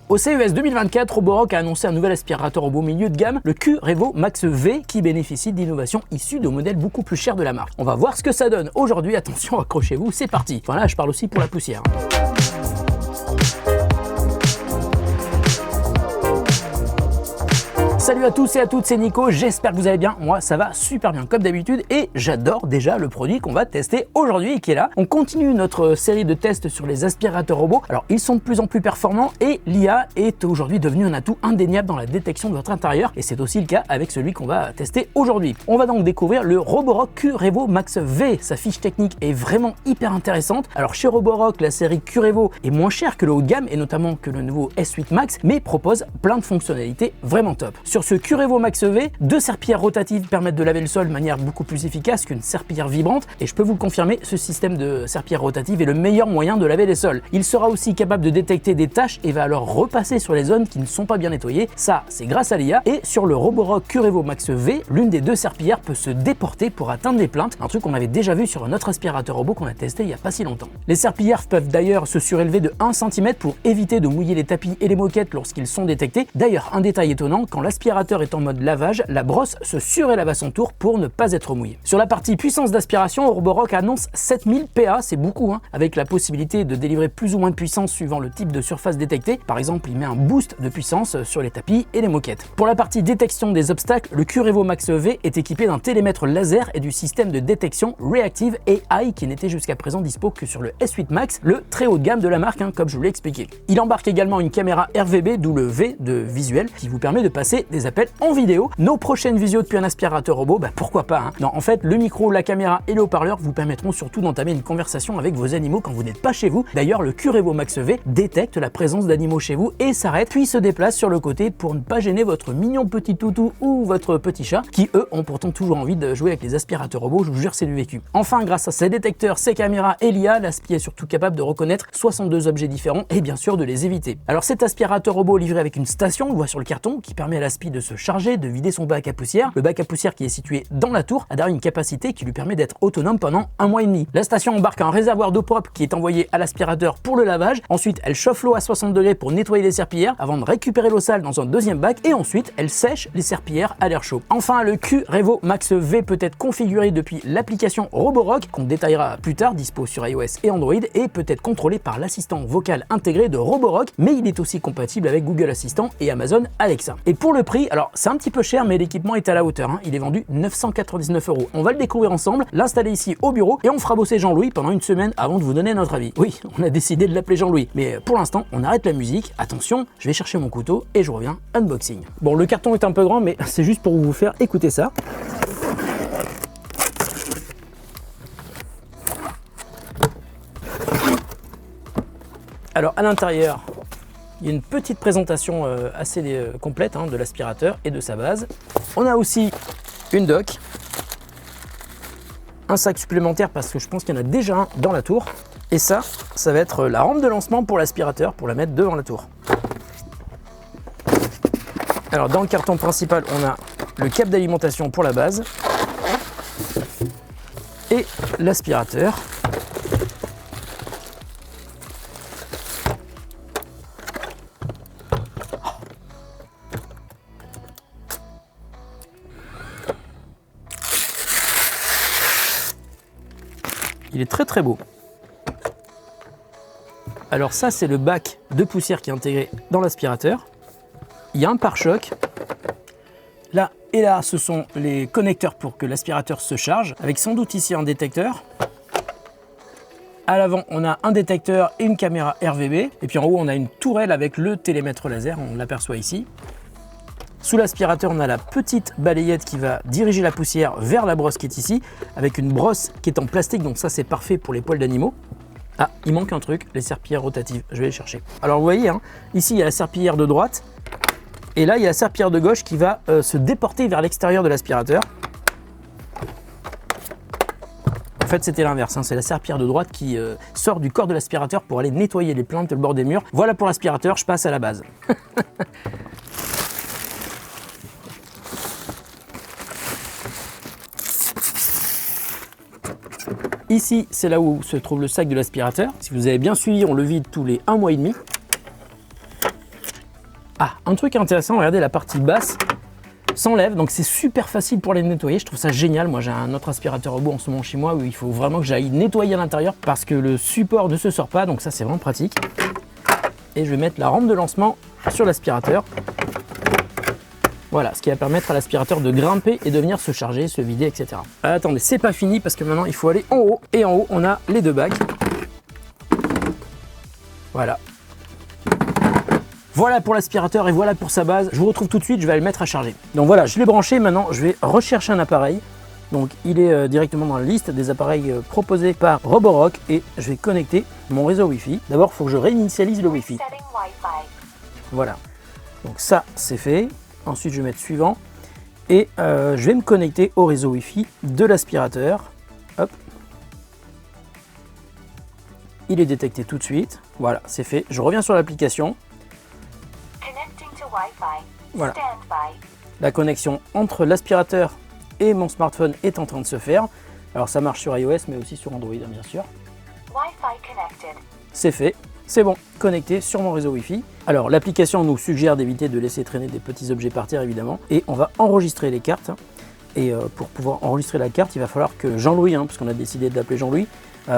Au CES 2024, Roborock a annoncé un nouvel aspirateur robot milieu de gamme, le Q-Revo Max V, qui bénéficie d'innovations issues de modèles beaucoup plus chers de la marque. On va voir ce que ça donne aujourd'hui. Attention, accrochez-vous, c'est parti. Enfin là, je parle aussi pour la poussière. Salut à tous et à toutes, c'est Nico, j'espère que vous allez bien. Moi ça va super bien comme d'habitude et j'adore déjà le produit qu'on va tester aujourd'hui et qui est là. On continue notre série de tests sur les aspirateurs robots. Alors ils sont de plus en plus performants et l'IA est aujourd'hui devenue un atout indéniable dans la détection de votre intérieur et c'est aussi le cas avec celui qu'on va tester aujourd'hui. On va donc découvrir le Roborock Q-Revo Max V. Sa fiche technique est vraiment hyper intéressante. Alors chez Roborock, la série Q-Revo est moins chère que le haut de gamme et notamment que le nouveau S8 Max, mais propose plein de fonctionnalités vraiment top. Sur ce Q-Revo Max V, deux serpillères rotatives permettent de laver le sol de manière beaucoup plus efficace qu'une serpillière vibrante et je peux vous le confirmer, ce système de serpillière rotative est le meilleur moyen de laver les sols. Il sera aussi capable de détecter des taches et va alors repasser sur les zones qui ne sont pas bien nettoyées. Ça, c'est grâce à l'IA. Et sur le Roborock Q-Revo Max V, l'une des deux serpillières peut se déporter pour atteindre les plaintes, un truc qu'on avait déjà vu sur un autre aspirateur robot qu'on a testé il n'y a pas si longtemps. Les serpillières peuvent d'ailleurs se surélever de 1 cm pour éviter de mouiller les tapis et les moquettes lorsqu'ils sont détectés. D'ailleurs, un détail étonnant, quand l'aspirateur est en mode lavage, la brosse se surélève à son tour pour ne pas être mouillée. Sur la partie puissance d'aspiration, Roborock annonce 7000 PA, c'est beaucoup, avec la possibilité de délivrer plus ou moins de puissance suivant le type de surface détectée. Par exemple, il met un boost de puissance sur les tapis et les moquettes. Pour la partie détection des obstacles, le Q-Revo Max V est équipé d'un télémètre laser et du système de détection Reactive AI qui n'était jusqu'à présent dispo que sur le S8 Max, le très haut de gamme de la marque, comme je vous l'ai expliqué. Il embarque également une caméra RVB, d'où le V de visuel, qui vous permet de passer des appels en vidéo. Nos prochaines visios depuis un aspirateur robot, pourquoi pas. Non, en fait, le micro, la caméra et le haut-parleur vous permettront surtout d'entamer une conversation avec vos animaux quand vous n'êtes pas chez vous. D'ailleurs, le Q-Revo Max V détecte la présence d'animaux chez vous et s'arrête, puis se déplace sur le côté pour ne pas gêner votre mignon petit toutou ou votre petit chat, qui eux ont pourtant toujours envie de jouer avec les aspirateurs robots, je vous jure, c'est du vécu. Enfin, grâce à ses détecteurs, ses caméras et l'IA, l'aspi est surtout capable de reconnaître 62 objets différents et bien sûr de les éviter. Alors cet aspirateur robot livré avec une station, on le voit sur le carton, qui permet à l'aspi de se charger, de vider son bac à poussière. Le bac à poussière qui est situé dans la tour a d'ailleurs une capacité qui lui permet d'être autonome pendant 1 mois et demi. La station embarque un réservoir d'eau propre qui est envoyé à l'aspirateur pour le lavage. Ensuite, elle chauffe l'eau à 60 degrés pour nettoyer les serpillières avant de récupérer l'eau sale dans un deuxième bac et ensuite elle sèche les serpillières à l'air chaud. Enfin, le Q-Revo Max V peut être configuré depuis l'application Roborock qu'on détaillera plus tard, dispo sur iOS et Android et peut être contrôlé par l'assistant vocal intégré de Roborock, mais il est aussi compatible avec Google Assistant et Amazon Alexa. Et pour le prix, alors c'est un petit peu cher mais l'équipement est à la hauteur, il est vendu 999 €. On va le découvrir ensemble, l'installer ici au bureau et on fera bosser Jean-Louis pendant une semaine avant de vous donner notre avis. Oui, on a décidé de l'appeler Jean-Louis, mais pour l'instant on arrête la musique. Attention, je vais chercher mon couteau et je reviens, unboxing. Bon, le carton est un peu grand mais c'est juste pour vous faire écouter ça. Alors à l'intérieur, il y a une petite présentation assez complète de l'aspirateur et de sa base. On a aussi une dock, un sac supplémentaire parce que je pense qu'il y en a déjà un dans la tour. Et ça va être la rampe de lancement pour l'aspirateur pour la mettre devant la tour. Alors dans le carton principal, on a le câble d'alimentation pour la base et l'aspirateur. Il est très très beau. Alors ça, c'est le bac de poussière qui est intégré dans l'aspirateur. Il y a un pare-choc. Là et là, ce sont les connecteurs pour que l'aspirateur se charge, avec sans doute ici un détecteur. À l'avant, on a un détecteur et une caméra RVB. Et puis en haut, on a une tourelle avec le télémètre laser, on l'aperçoit ici. Sous l'aspirateur, on a la petite balayette qui va diriger la poussière vers la brosse qui est ici, avec une brosse qui est en plastique, donc ça c'est parfait pour les poils d'animaux. Ah, il manque un truc, les serpillères rotatives, je vais les chercher. Alors vous voyez, ici il y a la serpillière de droite, et là il y a la serpillière de gauche qui va se déporter vers l'extérieur de l'aspirateur. En fait c'était l'inverse, c'est la serpillière de droite qui sort du corps de l'aspirateur pour aller nettoyer les plaintes et le bord des murs. Voilà pour l'aspirateur, je passe à la base. Ici, c'est là où se trouve le sac de l'aspirateur. Si vous avez bien suivi, on le vide tous les 1 mois et demi. Ah, un truc intéressant, regardez la partie basse s'enlève, donc c'est super facile pour les nettoyer, je trouve ça génial. Moi j'ai un autre aspirateur robot en ce moment chez moi où il faut vraiment que j'aille nettoyer à l'intérieur parce que le support ne se sort pas, donc ça c'est vraiment pratique. Et je vais mettre la rampe de lancement sur l'aspirateur. Voilà, ce qui va permettre à l'aspirateur de grimper et de venir se charger, se vider, etc. Attendez, c'est pas fini parce que maintenant il faut aller en haut, et en haut on a les deux bacs. Voilà. Voilà pour l'aspirateur et voilà pour sa base. Je vous retrouve tout de suite, je vais aller le mettre à charger. Donc voilà, je l'ai branché, maintenant je vais rechercher un appareil. Donc il est directement dans la liste des appareils proposés par Roborock et je vais connecter mon réseau Wi-Fi. D'abord, il faut que je réinitialise le Wi-Fi. Voilà, donc ça c'est fait. Ensuite, je vais mettre suivant et je vais me connecter au réseau Wi-Fi de l'aspirateur. Hop. Il est détecté tout de suite. Voilà, c'est fait. Je reviens sur l'application. Voilà. La connexion entre l'aspirateur et mon smartphone est en train de se faire. Alors ça marche sur iOS mais aussi sur Android bien sûr. C'est fait, c'est bon, connecté sur mon réseau Wi-Fi. Alors l'application nous suggère d'éviter de laisser traîner des petits objets par terre évidemment. Et on va enregistrer les cartes. Et pour pouvoir enregistrer la carte, il va falloir que Jean-Louis, puisqu'on a décidé de l'appeler Jean-Louis,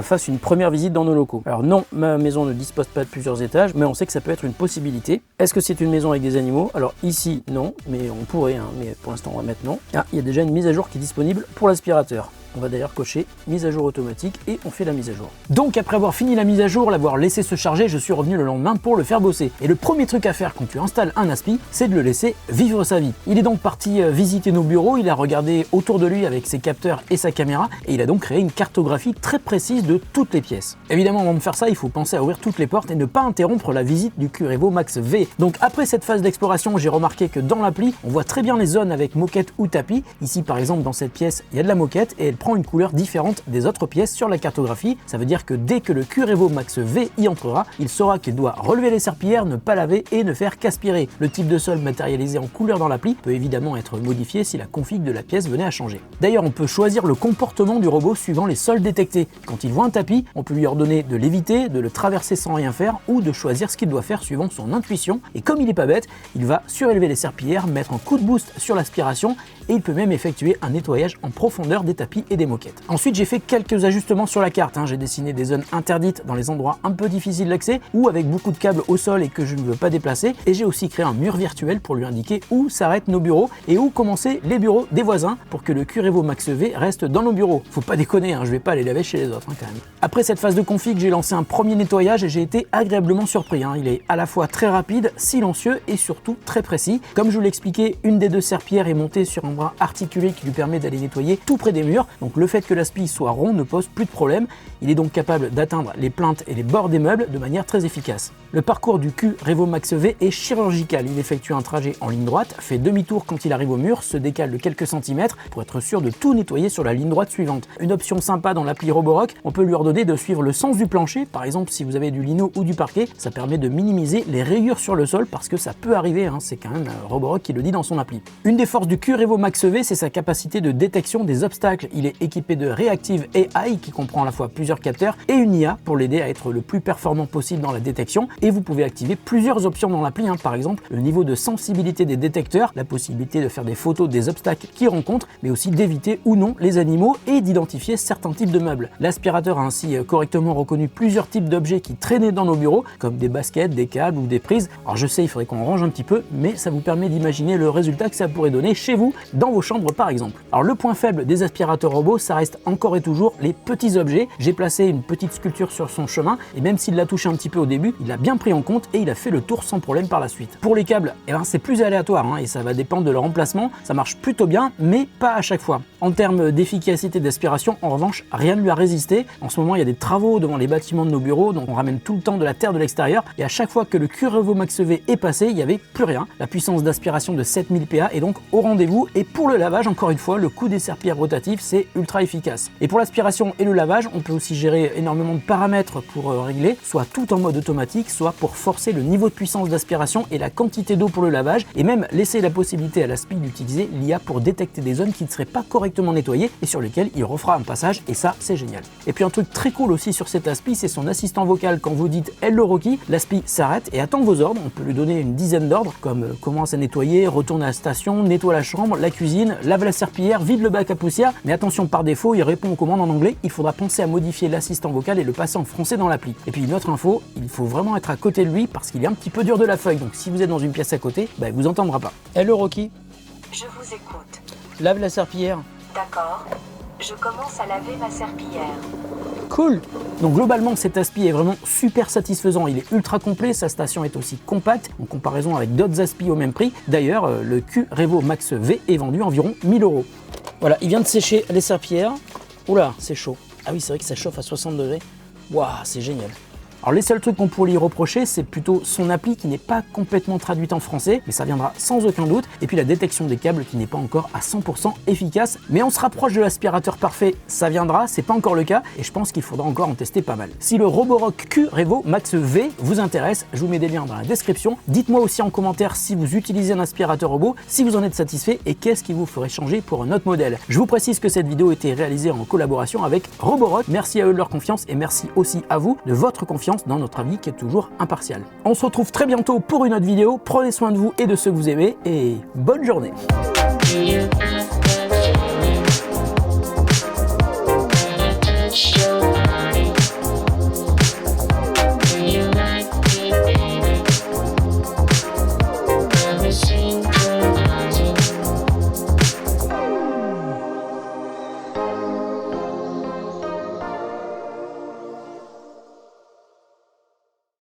fasse une première visite dans nos locaux. Alors non, ma maison ne dispose pas de plusieurs étages, mais on sait que ça peut être une possibilité. Est-ce que c'est une maison avec des animaux? Alors ici, non, mais on pourrait, mais pour l'instant on va mettre non. Ah, il y a déjà une mise à jour qui est disponible pour l'aspirateur. On va d'ailleurs cocher mise à jour automatique et on fait la mise à jour. Donc après avoir fini la mise à jour, l'avoir laissé se charger, je suis revenu le lendemain pour le faire bosser. Et le premier truc à faire quand tu installes un aspi, c'est de le laisser vivre sa vie. Il est donc parti visiter nos bureaux, il a regardé autour de lui avec ses capteurs et sa caméra et il a donc créé une cartographie très précise de toutes les pièces. Évidemment, avant de faire ça, il faut penser à ouvrir toutes les portes et ne pas interrompre la visite du Curevo Max V. Donc après cette phase d'exploration, j'ai remarqué que dans l'appli, on voit très bien les zones avec moquette ou tapis. Ici par exemple, dans cette pièce, il y a de la moquette et elle prend une couleur différente des autres pièces sur la cartographie. Ça veut dire que dès que le Curevo Max V y entrera, il saura qu'il doit relever les serpillères, ne pas laver et ne faire qu'aspirer. Le type de sol matérialisé en couleur dans l'appli peut évidemment être modifié si la config de la pièce venait à changer. D'ailleurs, on peut choisir le comportement du robot suivant les sols détectés. Quand il voit un tapis, on peut lui ordonner de l'éviter, de le traverser sans rien faire ou de choisir ce qu'il doit faire suivant son intuition. Et comme il est pas bête, il va surélever les serpillères, mettre un coup de boost sur l'aspiration et il peut même effectuer un nettoyage en profondeur des tapis et des moquettes. Ensuite, j'ai fait quelques ajustements sur la carte. J'ai dessiné des zones interdites dans les endroits un peu difficiles d'accès ou avec beaucoup de câbles au sol et que je ne veux pas déplacer. Et j'ai aussi créé un mur virtuel pour lui indiquer où s'arrêtent nos bureaux et où commencer les bureaux des voisins pour que le Curevo Max V reste dans nos bureaux. Faut pas déconner, je vais pas aller laver chez les autres quand même. Après cette phase de config, j'ai lancé un premier nettoyage et j'ai été agréablement surpris. Il est à la fois très rapide, silencieux et surtout très précis. Comme je vous l'expliquais, une des deux serpillères est montée sur un bras articulé qui lui permet d'aller nettoyer tout près des murs. Donc le fait que l'aspi soit rond ne pose plus de problème. Il est donc capable d'atteindre les plinthes et les bords des meubles de manière très efficace. Le parcours du Curevo Max V est chirurgical. Il effectue un trajet en ligne droite, fait demi-tour quand il arrive au mur, se décale de quelques centimètres pour être sûr de tout nettoyer sur la ligne droite suivante. Une option sympa dans l'appli Roborock, on peut lui ordonner de suivre le sens du plancher. Par exemple, si vous avez du lino ou du parquet, ça permet de minimiser les rayures sur le sol parce que ça peut arriver, c'est quand même Roborock qui le dit dans son appli. Une des forces du Curevo Max V, c'est sa capacité de détection des obstacles. Il est équipé de Reactive AI qui comprend à la fois plusieurs capteurs et une IA pour l'aider à être le plus performant possible dans la détection. Et vous pouvez activer plusieurs options dans l'appli, par exemple le niveau de sensibilité des détecteurs, la possibilité de faire des photos des obstacles qu'ils rencontrent, mais aussi d'éviter ou non les animaux et d'identifier certains types de meubles. L'aspirateur a ainsi correctement reconnu plusieurs types d'objets qui traînaient dans nos bureaux, comme des baskets, des câbles ou des prises. Alors je sais, il faudrait qu'on range un petit peu, mais ça vous permet d'imaginer le résultat que ça pourrait donner chez vous, dans vos chambres par exemple. Alors le point faible des aspirateurs robots, ça reste encore et toujours les petits objets. J'ai placé une petite sculpture sur son chemin et même s'il l'a touché un petit peu au début, il l'a bien pris en compte et il a fait le tour sans problème par la suite. Pour les câbles, c'est plus aléatoire et ça va dépendre de leur emplacement. Ça marche plutôt bien, mais pas à chaque fois. En termes d'efficacité d'aspiration, en revanche, rien ne lui a résisté. En ce moment, il y a des travaux devant les bâtiments de nos bureaux, donc on ramène tout le temps de la terre de l'extérieur et à chaque fois que le Curevo Max V est passé, il n'y avait plus rien. La puissance d'aspiration de 7000 PA est donc au rendez-vous et pour le lavage, encore une fois, le coup des serpillères rotatives, c'est est ultra efficace. Et pour l'aspiration et le lavage, on peut aussi gérer énormément de paramètres pour régler, soit tout en mode automatique, soit pour forcer le niveau de puissance d'aspiration et la quantité d'eau pour le lavage, et même laisser la possibilité à l'aspi d'utiliser l'IA pour détecter des zones qui ne seraient pas correctement nettoyées et sur lesquelles il refera un passage, et ça c'est génial. Et puis un truc très cool aussi sur cet aspi, c'est son assistant vocal. Quand vous dites Hello Rocky, l'aspi s'arrête et attend vos ordres. On peut lui donner une dizaine d'ordres comme commence à nettoyer, retourne à la station, nettoie la chambre, la cuisine, lave la serpillière, vide le bac à poussière. Mais attention, par défaut il répond aux commandes en anglais, il faudra penser à modifier l'assistant vocal et le passer en français dans l'appli. Et puis une autre info, il faut vraiment être à côté de lui parce qu'il est un petit peu dur de la feuille, donc si vous êtes dans une pièce à côté, il vous entendra pas. Hello Rocky. Je vous écoute. Lave la serpillière. D'accord. Je commence à laver ma serpillière. Cool. Donc globalement cet aspi est vraiment super satisfaisant, il est ultra complet, sa station est aussi compacte en comparaison avec d'autres aspi au même prix. D'ailleurs le Q Revo Max V est vendu environ 1000 €. Voilà, il vient de sécher les serpillères. Oula, c'est chaud. Ah oui, c'est vrai que ça chauffe à 60 degrés. Waouh, c'est génial. Alors les seuls trucs qu'on pourrait lui reprocher, c'est plutôt son appli qui n'est pas complètement traduite en français, mais ça viendra sans aucun doute, et puis la détection des câbles qui n'est pas encore à 100% efficace, mais on se rapproche de l'aspirateur parfait, ça viendra, c'est pas encore le cas, et je pense qu'il faudra encore en tester pas mal. Si le Roborock Q Revo Max V vous intéresse, je vous mets des liens dans la description, dites-moi aussi en commentaire si vous utilisez un aspirateur robot, si vous en êtes satisfait, et qu'est-ce qui vous ferait changer pour un autre modèle. Je vous précise que cette vidéo a été réalisée en collaboration avec Roborock, merci à eux de leur confiance, et merci aussi à vous de votre confiance dans notre avis qui est toujours impartial. On se retrouve très bientôt pour une autre vidéo, prenez soin de vous et de ceux que vous aimez, et bonne journée.